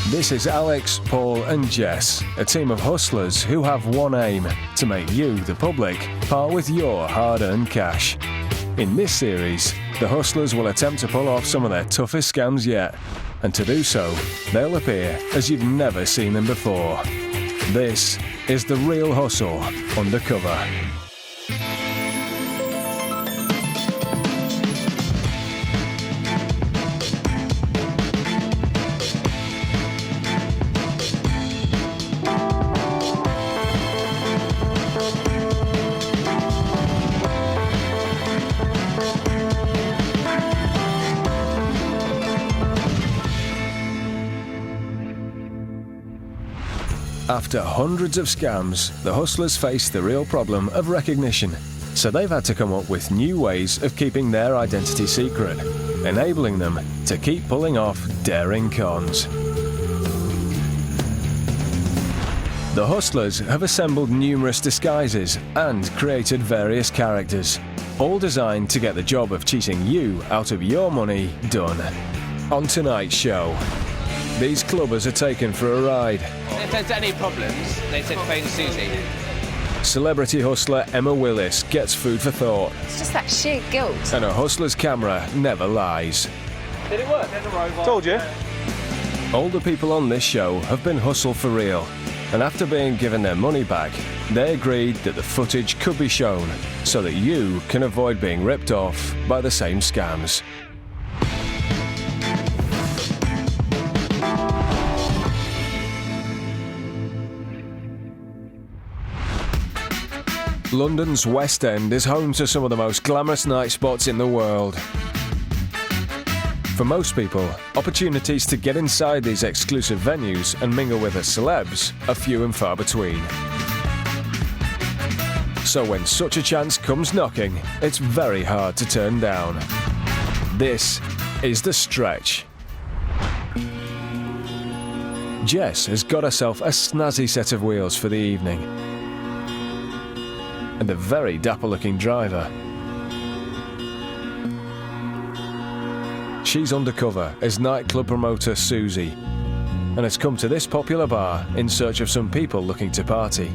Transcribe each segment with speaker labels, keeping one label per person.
Speaker 1: This is Alex, Paul and Jess, a team of hustlers who have one aim: to make you, the public, part with your hard-earned cash. In this series, the hustlers will attempt to pull off some of their toughest scams yet, and to do so, they'll appear as you've never seen them before. This is The Real Hustle Undercover. After hundreds of scams, the hustlers face the real problem of recognition, so they've had to come up with new ways of keeping their identity secret, enabling them to keep pulling off daring cons. The hustlers have assembled numerous disguises and created various characters, all designed to get the job of cheating you out of your money done. On tonight's show, these clubbers are taken for a ride.
Speaker 2: If there's any problems, they said phone Susie.
Speaker 1: Celebrity hustler Emma Willis gets food for thought.
Speaker 3: It's just that sheer guilt.
Speaker 1: And a hustler's camera never lies.
Speaker 2: Did it work?
Speaker 4: Told you.
Speaker 1: Older people on this show have been hustled for real, and after being given their money back, they agreed that the footage could be shown so that you can avoid being ripped off by the same scams. London's West End is home to some of the most glamorous night spots in the world. For most people, opportunities to get inside these exclusive venues and mingle with the celebs are few and far between. So when such a chance comes knocking, it's very hard to turn down. This is The Stretch. Jess has got herself a snazzy set of wheels for the evening, and a very dapper-looking driver. She's undercover as nightclub promoter Susie, and has come to this popular bar in search of some people looking to party.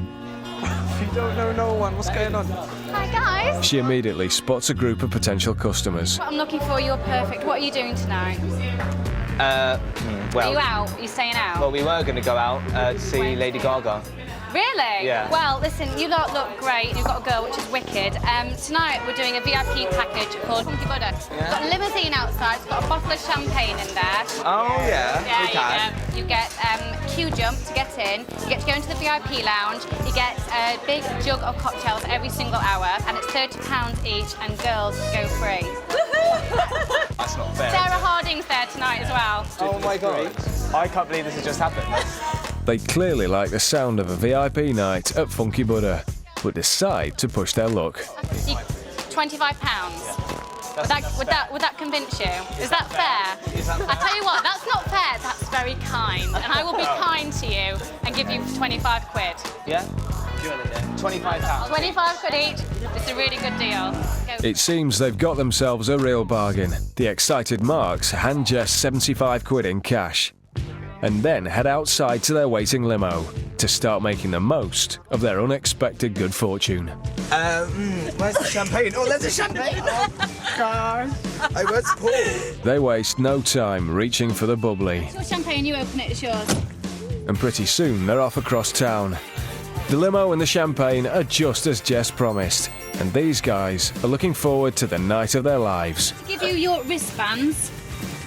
Speaker 4: You don't know no one. What's going on?
Speaker 3: Hi guys.
Speaker 1: She immediately spots a group of potential customers.
Speaker 3: What I'm looking for, you're perfect. What are you doing tonight? Are you out? Are you staying out?
Speaker 2: Well, we were going to go out to see Lady Gaga.
Speaker 3: Really?
Speaker 2: Yeah.
Speaker 3: Well, listen, you lot look great. You've got a girl, which is wicked. Tonight we're doing a VIP package called Funky Buddha. We've got a limousine outside. It's got a bottle of champagne in there.
Speaker 2: Oh, yeah.
Speaker 3: You get queue jump to get in. You get to go into the VIP lounge. You get a big jug of cocktails every single hour, and it's £30 each, and girls go free.
Speaker 2: That's not fair.
Speaker 3: Sarah Harding's there tonight as well.
Speaker 2: Oh, my God. I can't believe this has just happened.
Speaker 1: They clearly like the sound of a VIP night at Funky Buddha, but decide to push their luck.
Speaker 3: £25. Would that convince you? Is that fair? I tell you what, that's not fair. That's very kind, and I will be kind to you and give you 25 quid.
Speaker 2: Yeah? £25.
Speaker 3: 25 quid each. It's a really good deal. Go.
Speaker 1: It seems they've got themselves a real bargain. The excited Marks hand Jess 75 quid in cash, and then head outside to their waiting limo to start making the most of their unexpected good fortune.
Speaker 4: Where's the champagne? Oh, there's the champagne! Oh, God. Hey, where's Paul?
Speaker 1: They waste no time reaching for the bubbly,
Speaker 3: It's your champagne, you open it, it's yours.
Speaker 1: and pretty soon they're off across town. The limo and the champagne are just as Jess promised, and these guys are looking forward to the night of their lives.
Speaker 3: Give you your wristbands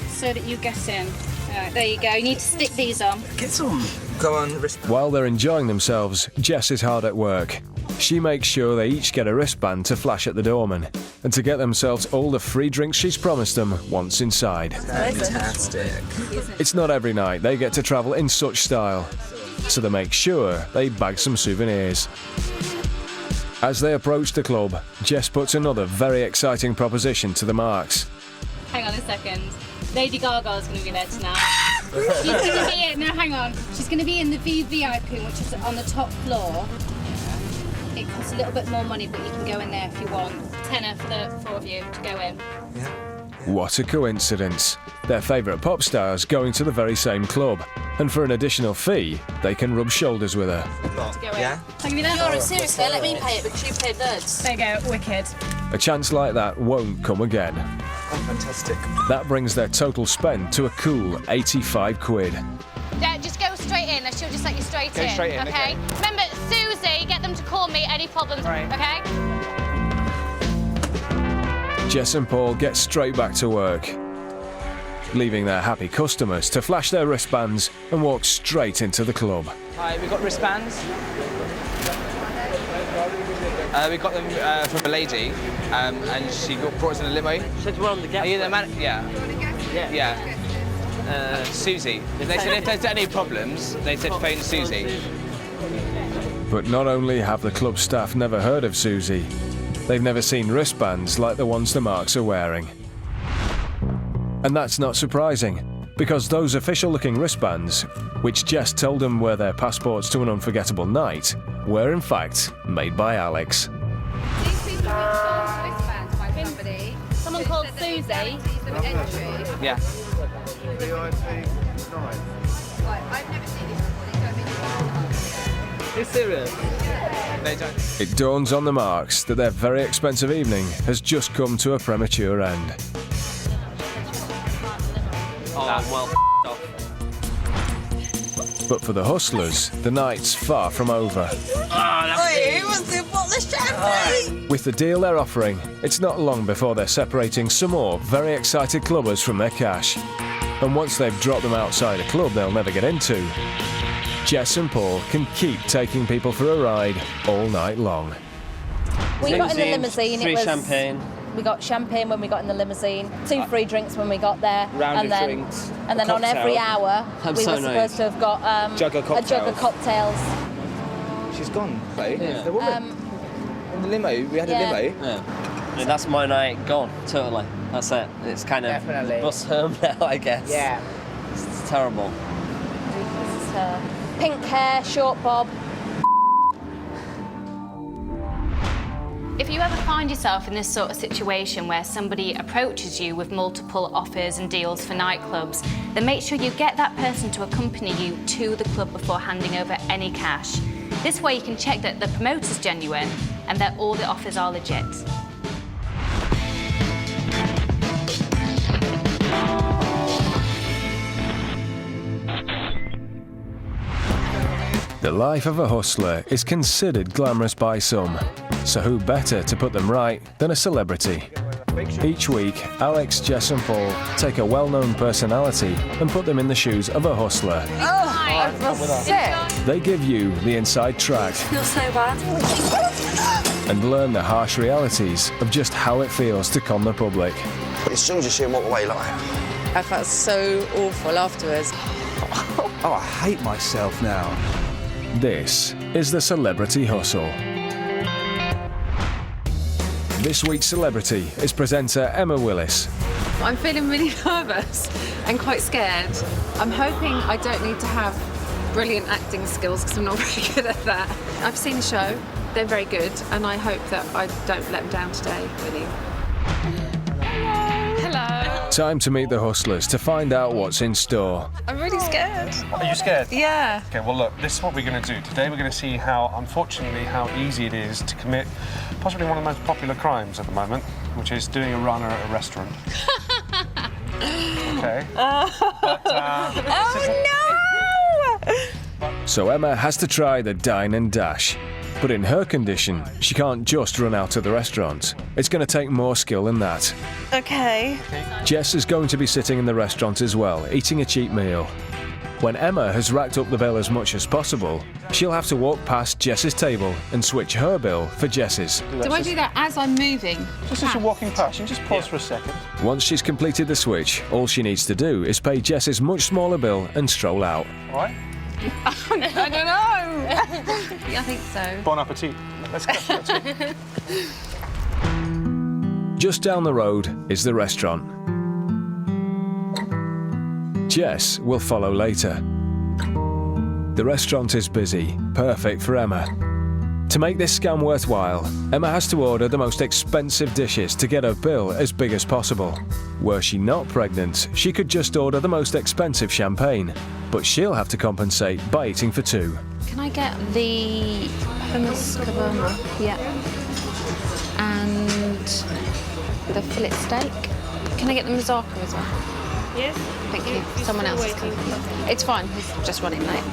Speaker 3: so that you get in. Right, there you go. You need to stick these on.
Speaker 4: Get some. Go on, wristband.
Speaker 1: While they're enjoying themselves, Jess is hard at work. She makes sure they each get a wristband to flash at the doorman, and to get themselves all the free drinks she's promised them once inside.
Speaker 4: Fantastic.
Speaker 1: It's not every night they get to travel in such style, so they make sure they bag some souvenirs. As they approach the club, Jess puts another very exciting proposition to the Marks.
Speaker 3: Hang on a second. Lady Gaga's going to be there tonight. She's going to be in. No, hang on. She's going to be in the VIP, which is on the top floor. It costs a little bit more money, but you can go in there if you want. Tenner for the four of you to go in.
Speaker 1: What a coincidence. their favourite pop stars going to the very same club, and for an additional fee, they can rub shoulders with her.
Speaker 4: Yeah?
Speaker 3: I'll give you that.
Speaker 5: You're seriously, let me pay it because you paid loads.
Speaker 3: There you go, wicked.
Speaker 1: A chance like that won't come again.
Speaker 4: Oh, fantastic.
Speaker 1: That brings their total spend to a cool 85 quid.
Speaker 6: Yeah, just go straight in. She'll just let you straight in.
Speaker 2: Go straight in, okay.
Speaker 6: Remember, Susie, get them to call me any problems,
Speaker 2: Right.
Speaker 6: okay?
Speaker 1: Jess and Paul get straight back to work, leaving their happy customers to flash their wristbands and walk straight into the club.
Speaker 2: Hi, we've got wristbands. We got them from a lady, and she brought us in a limo.
Speaker 5: Said we're on the gap.
Speaker 2: Are you the man? Yeah. Yeah. Susie. They said if there's any problems, they said phone Susie.
Speaker 1: But not only have the club staff never heard of Susie, they've never seen wristbands like the ones the Marks are wearing. And that's not surprising, because those official-looking wristbands, which Jess told them were their passports to an unforgettable night, were in fact made by Alex.
Speaker 3: These people have been sold wristbands by somebody.
Speaker 6: Someone called Susie.
Speaker 2: Yeah.
Speaker 3: I've never seen these before. These don't mean
Speaker 5: You're serious?
Speaker 2: They don't.
Speaker 1: It dawns on the Marks that their very expensive evening has just come to a premature end.
Speaker 5: Oh, well, off.
Speaker 1: But for the hustlers, the night's far from over.
Speaker 5: Wait, who wants to bottle of champagne?
Speaker 1: With the deal they're offering, it's not long before they're separating some more very excited clubbers from their cash. And once they've dropped them outside a club they'll never get into, Jess and Paul can keep taking people for a ride all night long.
Speaker 7: We got in the limousine.
Speaker 5: Free champagne.
Speaker 7: We got champagne when we got in the limousine. 2 free drinks when we got there.
Speaker 2: Round
Speaker 7: and
Speaker 2: of
Speaker 7: then,
Speaker 2: drinks.
Speaker 7: And then on
Speaker 2: Cocktail.
Speaker 7: every hour,
Speaker 5: I'm
Speaker 7: we
Speaker 5: so
Speaker 7: were supposed to have got
Speaker 2: Jug of
Speaker 7: a jug of
Speaker 2: cocktails.
Speaker 7: cocktails.
Speaker 2: She's gone, Faye.
Speaker 5: Yeah.
Speaker 2: The woman. In the limo. We had
Speaker 7: yeah.
Speaker 2: a limo.
Speaker 5: Yeah. I mean, that's my night gone, totally. That's it. It's kind of
Speaker 4: Definitely.
Speaker 5: bus home now, I guess.
Speaker 4: Yeah.
Speaker 5: It's terrible.
Speaker 7: This is her. Pink hair, short bob.
Speaker 6: If you ever find yourself in this sort of situation where somebody approaches you with multiple offers and deals for nightclubs, then make sure you get that person to accompany you to the club before handing over any cash. This way you can check that the promoter's genuine and that all the offers are legit.
Speaker 1: The life of a hustler is considered glamorous by some, so who better to put them right than a celebrity? Each week, Alex, Jess and Paul take a well-known personality and put them in the shoes of a hustler.
Speaker 7: I feel sick.
Speaker 1: They give you the inside track
Speaker 5: Feels so bad.
Speaker 1: and learn the harsh realities of just how it feels to con the public.
Speaker 8: As soon as you see him walk away like
Speaker 9: I felt so awful afterwards.
Speaker 4: Oh, I hate myself now.
Speaker 1: This is the Celebrity Hustle. This week's celebrity is presenter Emma Willis.
Speaker 9: I'm feeling really nervous and quite scared. I'm hoping I don't need to have brilliant acting skills because I'm not very good at that. I've seen the show, they're very good, and I hope that I don't let them down today, really. Hello.
Speaker 1: Time to meet the hustlers to find out what's in store.
Speaker 9: I'm really scared.
Speaker 10: Are you scared?
Speaker 9: Yeah.
Speaker 10: Okay, well look, this is what we're going to do. Today we're going to see unfortunately, how easy it is to commit possibly one of the most popular crimes at the moment, which is doing a runner at a restaurant. Okay.
Speaker 1: So Emma has to try the dine and dash. But in her condition, she can't just run out of the restaurant. It's going to take more skill than that.
Speaker 9: Okay.
Speaker 1: Jess is going to be sitting in the restaurant as well, eating a cheap meal. When Emma has racked up the bill as much as possible, she'll have to walk past Jess's table and switch her bill for Jess's.
Speaker 9: Do I do that as I'm moving?
Speaker 10: Just as you're walking past, you just pause for a second.
Speaker 1: Once she's completed the switch, all she needs to do is pay Jess's much smaller bill and stroll out.
Speaker 10: All right?
Speaker 9: I don't know. I think so.
Speaker 10: Bon appetit. Let's go.
Speaker 1: Just down the road is the restaurant. Jess will follow later. The restaurant is busy, perfect for Emma. To make this scam worthwhile, Emma has to order the most expensive dishes to get her bill as big as possible. Were she not pregnant, she could just order the most expensive champagne, but she'll have to compensate by eating for two.
Speaker 6: Can I get the hummus kebab? Yeah. And the fillet steak? Can I get the mazzarka as well?
Speaker 3: Yes.
Speaker 6: Thank you. Someone else is coming. It's fine, he's just running late.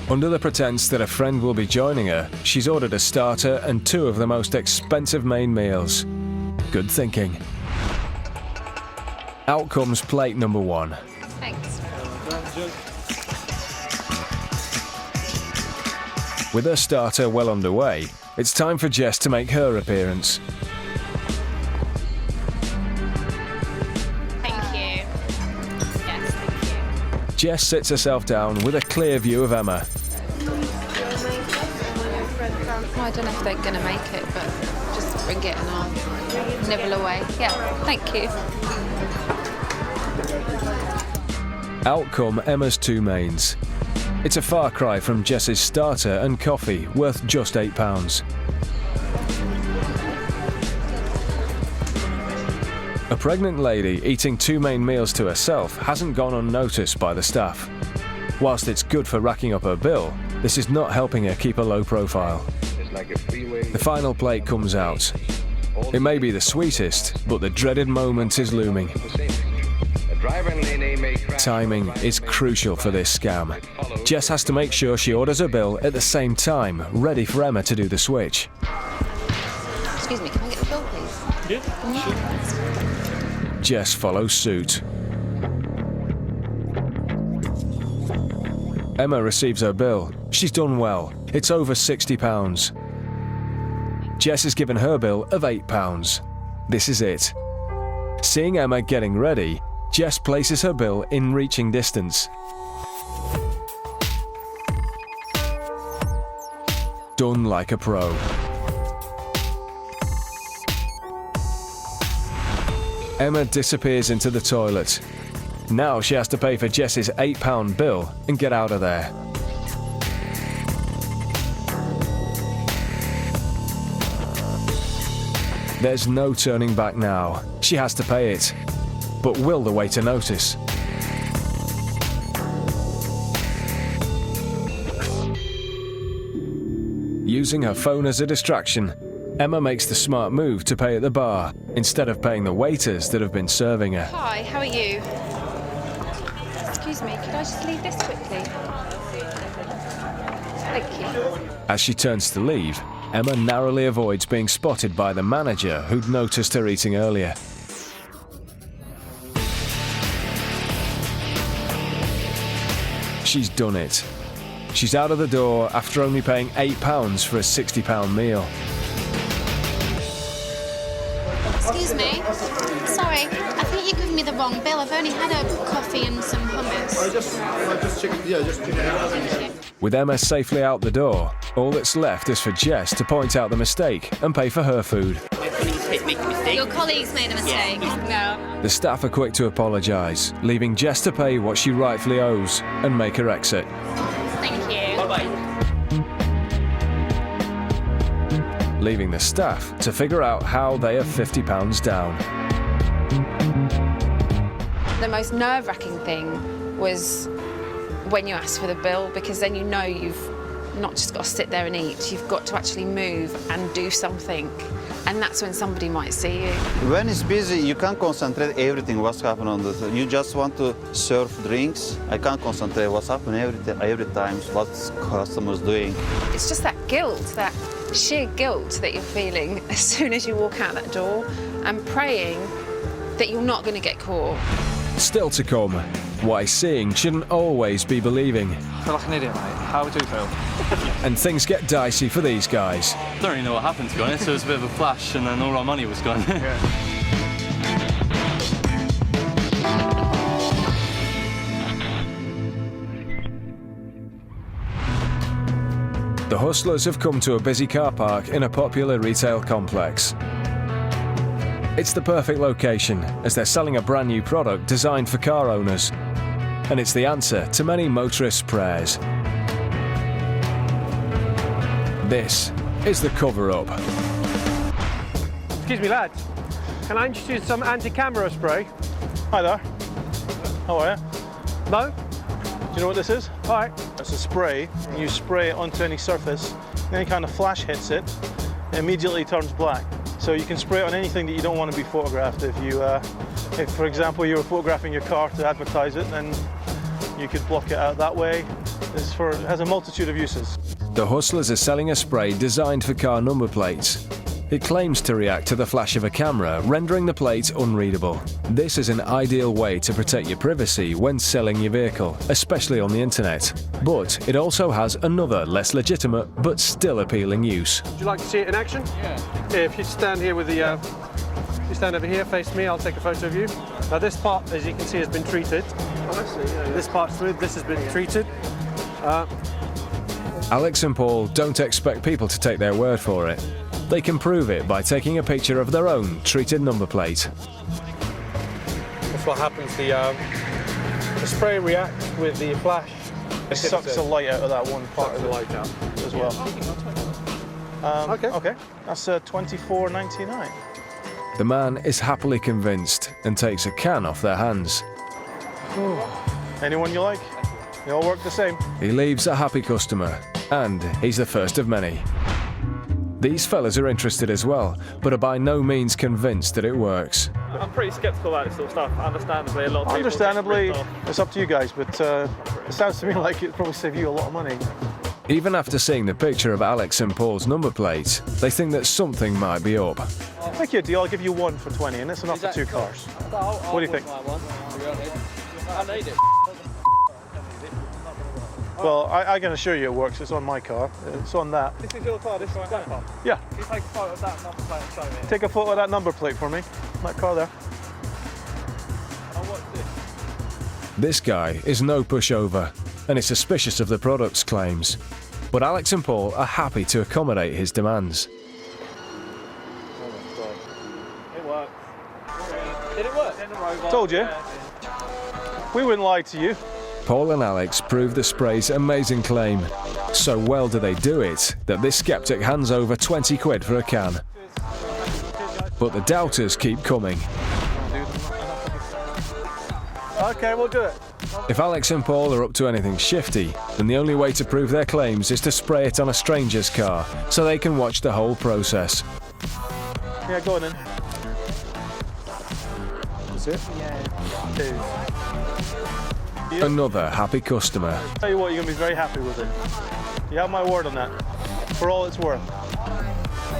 Speaker 1: Under the pretense that a friend will be joining her, she's ordered a starter and two of the most expensive main meals. Good thinking. Out comes plate number one.
Speaker 6: Thanks.
Speaker 1: With her starter well underway, it's time for Jess to make her appearance.
Speaker 6: Thank you. Yes, thank you.
Speaker 1: Jess sits herself down with a clear view of Emma.
Speaker 9: Well, I don't know if they're going to make it, but just bring it and I'll nibble away. Yeah, thank you.
Speaker 1: Out come Emma's two mains. It's a far cry from Jess's starter and coffee, worth just £8. A pregnant lady eating two main meals to herself hasn't gone unnoticed by the staff. Whilst it's good for racking up her bill, this is not helping her keep a low profile. The final plate comes out. It may be the sweetest, but the dreaded moment is looming. Timing is crucial for this scam. Jess has to make sure she orders her bill at the same time, ready for Emma to do the switch.
Speaker 6: Excuse me, can I get the bill, please?
Speaker 1: Yeah. Jess follows suit. Emma receives her bill. She's done well. It's over £60. Jess has given her bill of £8. This is it. Seeing Emma getting ready, Jess places her bill in reaching distance. Done like a pro. Emma disappears into the toilet. Now she has to pay for Jess's £8 bill and get out of there. There's no turning back now. She has to pay it. But will the waiter notice? Using her phone as a distraction, Emma makes the smart move to pay at the bar instead of paying the waiters that have been serving her.
Speaker 6: Hi, how are you? Excuse me, could I just leave this quickly? Thank you.
Speaker 1: As she turns to leave, Emma narrowly avoids being spotted by the manager who'd noticed her eating earlier. She's done it. She's out of the door after only paying £8 for a £60 meal.
Speaker 3: Excuse me. Sorry, I think you've given me the wrong bill. I've only had a coffee and some hummus.
Speaker 4: I just checked.
Speaker 1: With Emma safely out the door, all that's left is for Jess to point out the mistake and pay for her food.
Speaker 3: Your colleagues made a mistake. No.
Speaker 1: The staff are quick to apologise, leaving Jess to pay what she rightfully owes and make her exit.
Speaker 3: Thank you.
Speaker 5: Bye-bye.
Speaker 1: Leaving the staff to figure out how they are £50 down.
Speaker 9: The most nerve-wracking thing was when you ask for the bill, because then you know you've not just got to sit there and eat, you've got to actually move and do something, and that's when somebody might see you.
Speaker 11: When it's busy, you can't concentrate everything what's happening on the. You just want to serve drinks. I can't concentrate what's happening every time, what customers doing.
Speaker 9: It's just that guilt, that sheer guilt that you're feeling as soon as you walk out that door, and praying that you're not going to get caught.
Speaker 1: Still to come, why seeing shouldn't always be believing.
Speaker 12: I feel like an idiot, mate. How would you feel?
Speaker 1: And things get dicey for these guys.
Speaker 5: I don't really know what happened, to be honest. There was a bit of a flash and then all our money was gone.
Speaker 1: The hustlers have come to a busy car park in a popular retail complex. It's the perfect location, as they're selling a brand new product designed for car owners. And it's the answer to many motorists' prayers. This is the cover-up.
Speaker 10: Excuse me, lads. Can I introduce some anti-camera spray? Hi there. How are you? No? Do you know what this is? All right. It's a spray. You spray it onto any surface. Any kind of flash hits it, it immediately turns black. So you can spray it on anything that you don't want to be photographed. If for example, you were photographing your car to advertise it, then you could block it out that way. It has a multitude of uses.
Speaker 1: The Hustlers are selling a spray designed for car number plates. It claims to react to the flash of a camera, rendering the plates unreadable. This is an ideal way to protect your privacy when selling your vehicle, especially on the internet. But it also has another less legitimate but still appealing use.
Speaker 10: Would you like to see it in action? Yeah. If you stand here with the, you stand over here, face me, I'll take a photo of you. Now this part, as you can see, has been treated. Oh, I see. Yeah. This part's through, this has been treated.
Speaker 1: Alex and Paul don't expect people to take their word for it. They can prove it by taking a picture of their own treated number plate.
Speaker 10: That's what happens. The spray reacts with the flash. It sucks the light out of that one part of the light out as well. Okay. That's $24.99.
Speaker 1: The man is happily convinced and takes a can off their hands.
Speaker 10: Anyone you like? They all work the same.
Speaker 1: He leaves a happy customer, and he's the first of many. These fellas are interested as well, but are by no means convinced that it works.
Speaker 12: I'm pretty sceptical about this sort of stuff. Understandably, a lot of people...
Speaker 10: Understandably, it's up to you guys, but it sounds to me like it'd probably save you a lot of money.
Speaker 1: Even after seeing the picture of Alex and Paul's number plate, they think that something might be up.
Speaker 10: Make you a deal, I'll give you one for 20, and it's enough for 2 cars. What do you think?
Speaker 12: I need it.
Speaker 10: Well, I can assure you it works. It's on my car. It's on that.
Speaker 12: This is your car, this is that car?
Speaker 10: Yeah.
Speaker 12: Can you take a photo of that number plate and show me?
Speaker 10: Take a photo of that number plate for me. That car there.
Speaker 12: Oh, what's this?
Speaker 1: This guy is no pushover and is suspicious of the product's claims. But Alex and Paul are happy to accommodate his demands.
Speaker 12: Oh my God. It worked. Did it work?
Speaker 10: Told you. We wouldn't lie to you.
Speaker 1: Paul and Alex prove the spray's amazing claim. So well do they do it that this skeptic hands over 20 quid for a can. But the doubters keep coming.
Speaker 10: Okay, we'll do it.
Speaker 1: If Alex and Paul are up to anything shifty, then the only way to prove their claims is to spray it on a stranger's car, so they can watch the whole process.
Speaker 10: Yeah, go on in. That's it? Yeah.
Speaker 1: Another happy customer.
Speaker 10: Tell you what, you're going to be very happy with it. You have my word on that. For all it's worth.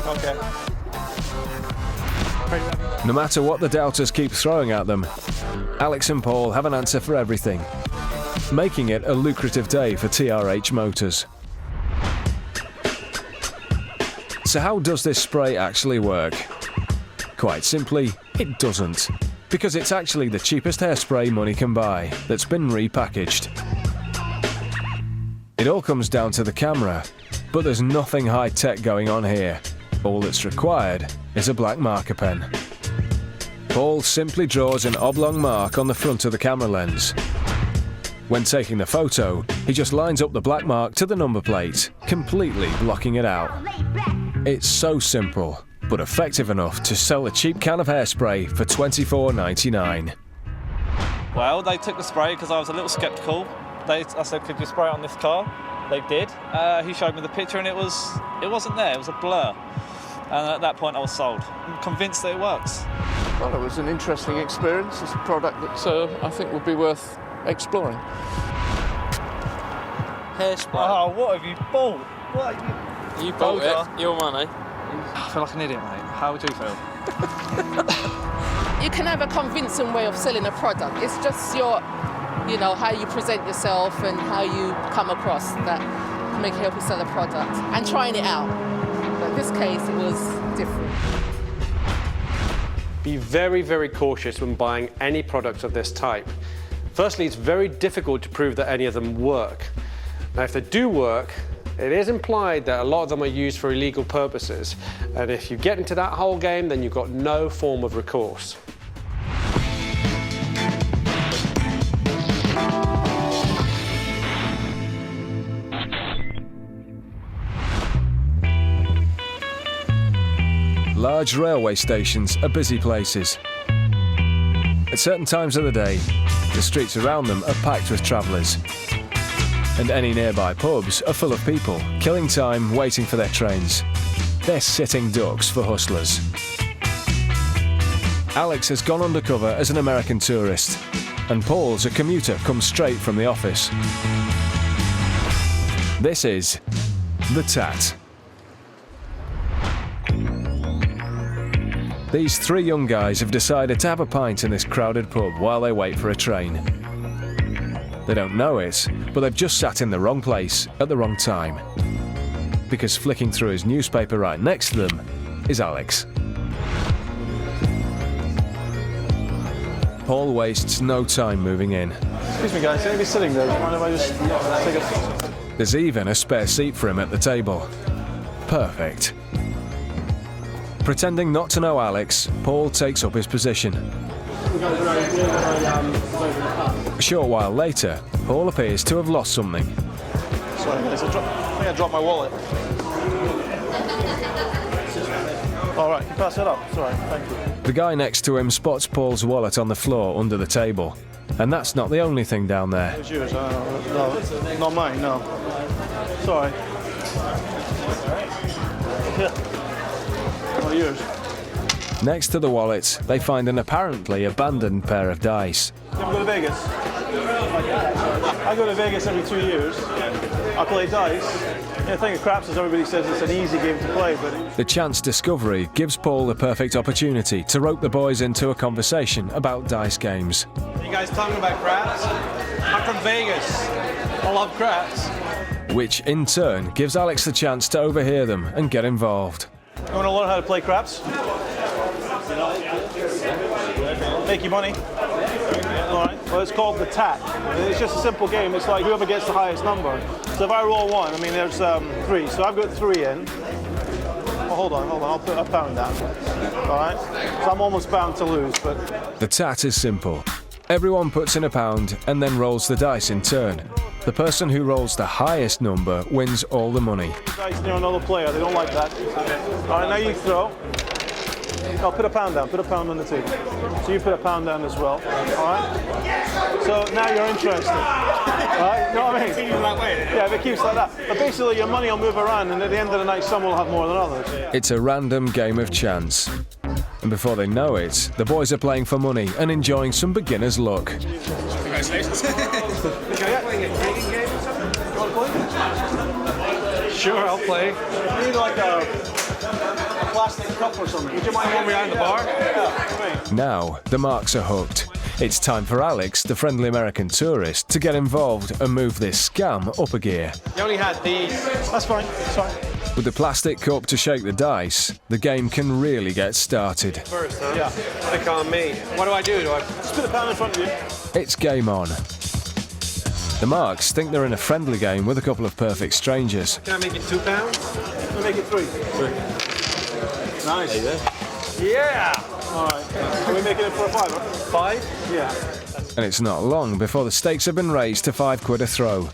Speaker 10: Okay.
Speaker 1: No matter what the doubters keep throwing at them, Alex and Paul have an answer for everything, making it a lucrative day for TRH Motors. So how does this spray actually work? Quite simply, it doesn't. Because it's actually the cheapest hairspray money can buy that's been repackaged. It all comes down to the camera, but there's nothing high-tech going on here. All that's required is a black marker pen. Paul simply draws an oblong mark on the front of the camera lens. When taking the photo, he just lines up the black mark to the number plate, completely blocking it out. It's so simple, but effective enough to sell a cheap can of hairspray for $24.99.
Speaker 12: Well, they took the spray because I was a little sceptical. I said, could you spray it on this car? They did. He showed me the picture and it wasn't there, it was a blur. And at that point I was sold. I'm convinced that it works.
Speaker 13: Well, it was an interesting experience. It's a product that I think would be worth exploring.
Speaker 12: Hairspray. Oh, what have you bought? What
Speaker 5: You bought it, your money.
Speaker 12: I feel like an idiot, mate. How would you feel?
Speaker 7: You can have a convincing way of selling a product. It's just how you present yourself and how you come across that can help you sell a product and trying it out. But in this case, it was different.
Speaker 14: Be very, very cautious when buying any products of this type. Firstly, it's very difficult to prove that any of them work. Now, if they do work, it is implied that a lot of them are used for illegal purposes. And if you get into that whole game, then you've got no form of recourse.
Speaker 1: large railway stations are busy places. At certain times of the day, the streets around them are packed with travellers. And any nearby pubs are full of people, killing time waiting for their trains. They're sitting ducks for hustlers. Alex has gone undercover as an American tourist, and Paul's a commuter come straight from the office. This is The Tat. These three young guys have decided to have a pint in this crowded pub while they wait for a train. They don't know it, but they've just sat in the wrong place at the wrong time. Because flicking through his newspaper right next to them is Alex. Paul wastes no time moving in.
Speaker 10: Excuse me guys, can you be sitting there? Do you mind if I just take a...
Speaker 1: There's even a spare seat for him at the table. Perfect. Pretending not to know Alex, Paul takes up his position. A short while later, Paul appears to have lost something.
Speaker 10: Sorry guys, I think I dropped my wallet. All right, you can pass it up. Sorry, thank you.
Speaker 1: The guy next to him spots Paul's wallet on the floor under the table. And that's not the only thing down there.
Speaker 10: It's yours, no, not mine, no. Sorry. Yeah. Oh, yours.
Speaker 1: Next to the wallet, they find an apparently abandoned pair of dice.
Speaker 10: You ever go to Vegas? I go to Vegas every 2 years. I play dice. The thing of craps is everybody says it's an easy game to play, but...
Speaker 1: The chance discovery gives Paul the perfect opportunity to rope the boys into a conversation about dice games.
Speaker 10: Are you guys talking about craps? I'm from Vegas. I love craps.
Speaker 1: Which, in turn, gives Alex the chance to overhear them and get involved.
Speaker 10: You want to learn how to play craps? Make you money. All right. Well, it's called the tat. It's just a simple game. It's like whoever gets the highest number. So if I roll one, I mean, there's 3. So I've got 3 in. Oh, hold on. I'll put a pound down. All right. So I'm almost bound to lose, but...
Speaker 1: The tat is simple. Everyone puts in a pound and then rolls the dice in turn. The person who rolls the highest number wins all the money.
Speaker 10: Dice near another player. They don't like that. All right. Now you throw. I'll put a pound down. Put a pound on the table. So you put a pound down as well. All right. So now you're interested. All right. You know what I mean? Yeah, if it keeps like that. But basically, your money will move around, and at the end of the night, some will have more than others.
Speaker 1: It's a random game of chance. And before they know it, the boys are playing for money and enjoying some beginner's luck.
Speaker 10: Congratulations. Playing a drinking game or something? You want to play?
Speaker 14: Sure, I'll play.
Speaker 10: You need like a plastic cup or something. Would you mind going behind the bar? Yeah.
Speaker 1: Now, the marks are hooked. It's time for Alex, the friendly American tourist, to get involved and move this scam up a gear.
Speaker 10: You only had these. That's fine. That's fine.
Speaker 1: With the plastic cup to shake the dice, the game can really get started.
Speaker 14: First, huh?
Speaker 10: Yeah.
Speaker 14: Click on me. What do I do?
Speaker 10: Just put a pound in front of you.
Speaker 1: It's game on. The marks think they're in a friendly game with a couple of perfect strangers.
Speaker 14: Can I make it £2?
Speaker 10: We'll make it 3. 3. Nice. Yeah. All right. Are we making it for a £5?
Speaker 14: 5?
Speaker 10: Yeah.
Speaker 1: And it's not long before the stakes have been raised to £5 a throw,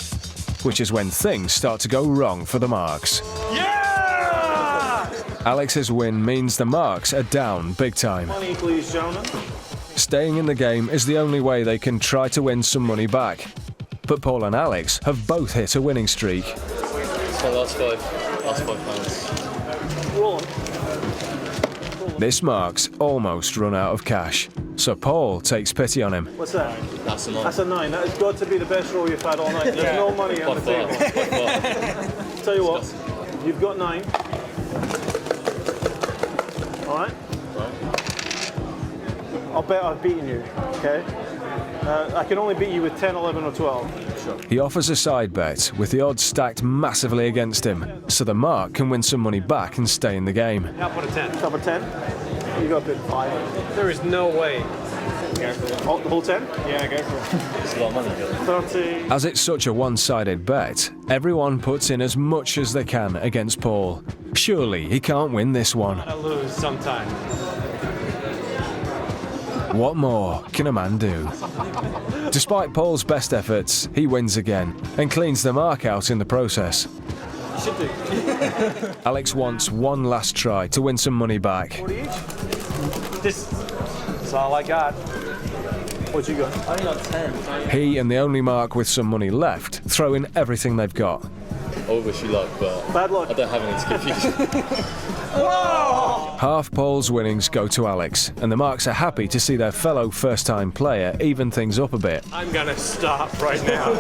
Speaker 1: which is when things start to go wrong for the marks.
Speaker 10: Yeah!
Speaker 1: Alex's win means the marks are down big time.
Speaker 10: Money, please, gentlemen.
Speaker 1: Staying in the game is the only way they can try to win some money back. But Paul and Alex have both hit a winning streak.
Speaker 5: So that's £5.
Speaker 10: Roll on.
Speaker 1: This marks almost run out of cash, so Paul takes pity on him.
Speaker 10: What's that?
Speaker 5: That's a 9.
Speaker 10: That's a 9. That has got to be the best roll you've had all night. There's no money on the table. Tell you what, you've got 9. All right? I'll bet I've beaten you, okay? I can only beat you with 10, 11 or 12. Sure.
Speaker 1: He offers a side bet with the odds stacked massively against him, so the mark can win some money back and stay in the game.
Speaker 14: I'll put a 10.
Speaker 10: Top of 10? You got a bid 5.
Speaker 14: There is no way.
Speaker 10: Oh, the whole 10?
Speaker 5: Yeah, go for it. It's a lot of money,
Speaker 10: 30.
Speaker 1: As it's such a one-sided bet, everyone puts in as much as they can against Paul. Surely he can't win this one.
Speaker 14: I lose sometime.
Speaker 1: What more can a man do? Despite Paul's best efforts, he wins again and cleans the mark out in the process.
Speaker 10: You should do.
Speaker 1: Alex wants one last try to win some money back.
Speaker 10: 40 each? That's all I got. What you got?
Speaker 5: I only got 10.
Speaker 1: He and the only Mark with some money left throw in everything they've got.
Speaker 15: I wish you luck, but
Speaker 10: bad luck.
Speaker 15: I don't have any to give you.
Speaker 10: Whoa!
Speaker 1: Half Paul's winnings go to Alex, and the Marks are happy to see their fellow first-time player even things up a bit.
Speaker 10: I'm gonna stop right now.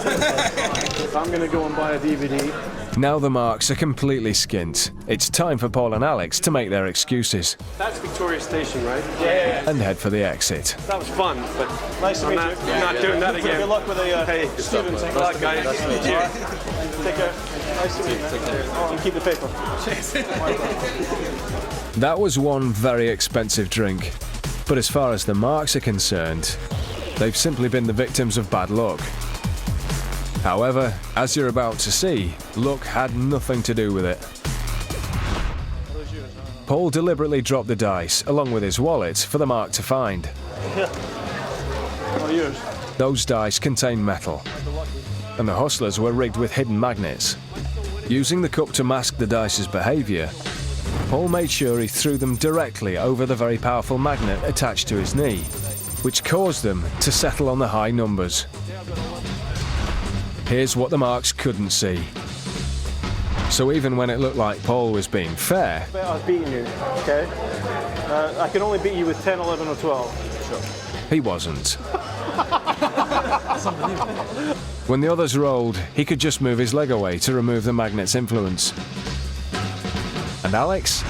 Speaker 10: I'm gonna go and buy a DVD.
Speaker 1: Now the Marks are completely skint. It's time for Paul and Alex to make their excuses
Speaker 10: That's Victoria Station, right? Yeah.
Speaker 1: and head for the exit.
Speaker 10: That was fun, but nice to meet you. Not doing that again. Good luck with the hey, Steven. Good luck, guys. Nice to meet you. Take care. Nice to meet you. Take care. And keep the paper.
Speaker 1: That was one very expensive drink. But as far as the Marks are concerned, they've simply been the victims of bad luck. However, as you're about to see, luck had nothing to do with it. Paul deliberately dropped the dice, along with his wallet, for the Mark to find.
Speaker 10: What are yours?
Speaker 1: Those dice contain metal, and the hustlers were rigged with hidden magnets. Using the cup to mask the dice's behaviour, Paul made sure he threw them directly over the very powerful magnet attached to his knee, which caused them to settle on the high numbers. Here's what the Marks couldn't see. So even when it looked like Paul was being fair,
Speaker 10: I was beating you, okay? I can only beat you with 10, 11 or 12. Sure.
Speaker 1: he wasn't. When the others rolled, he could just move his leg away to remove the magnet's influence. And Alex?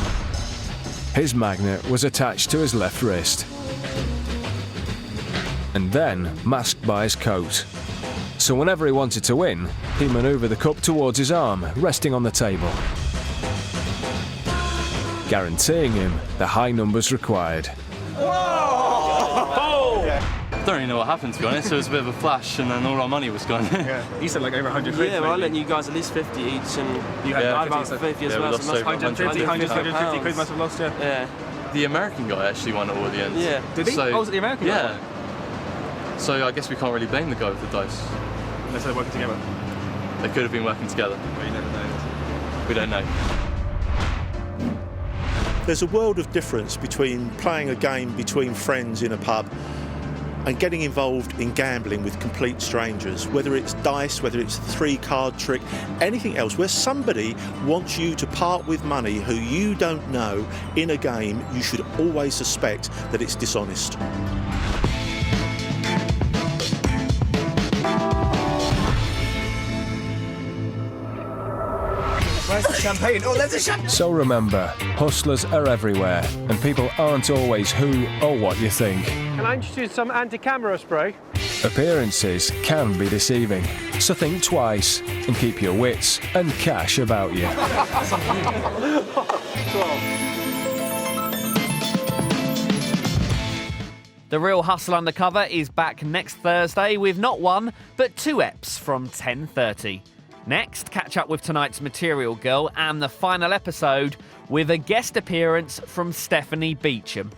Speaker 1: His magnet was attached to his left wrist, and then masked by his coat. So whenever he wanted to win, he manoeuvred the cup towards his arm, resting on the table, guaranteeing him the high numbers required.
Speaker 15: I don't really know what happened, to be honest. It was a bit of a flash, and then all our money was gone.
Speaker 16: You said like over 100 quid.
Speaker 17: Yeah, well, I lent you guys at least 50 each, and
Speaker 16: you had
Speaker 17: about 50 as well. So
Speaker 16: 150 quid must have lost, yeah.
Speaker 17: Yeah.
Speaker 15: The American guy actually won it all at the end.
Speaker 17: Yeah.
Speaker 16: Did he?
Speaker 15: So,
Speaker 16: was it the American guy?
Speaker 15: Yeah. So I guess we can't really blame the guy with the dice.
Speaker 16: Unless they're working together.
Speaker 15: They could have been working together.
Speaker 16: But you never know.
Speaker 15: We don't know.
Speaker 18: There's a world of difference between playing a game between friends in a pub and getting involved in gambling with complete strangers, whether it's dice, whether it's a 3-card trick, anything else, where somebody wants you to part with money who you don't know in a game. You should always suspect that it's dishonest.
Speaker 4: Where's the champagne? Oh, there's a champagne!
Speaker 1: So remember, hustlers are everywhere, and people aren't always who or what you think.
Speaker 10: Can I introduce some anti-camera spray?
Speaker 1: Appearances can be deceiving, so think twice and keep your wits and cash about you.
Speaker 19: The Real Hustle Undercover is back next Thursday with not one, but 2 eps from 10:30. Next, catch up with tonight's Material Girl and the final episode with a guest appearance from Stephanie Beecham.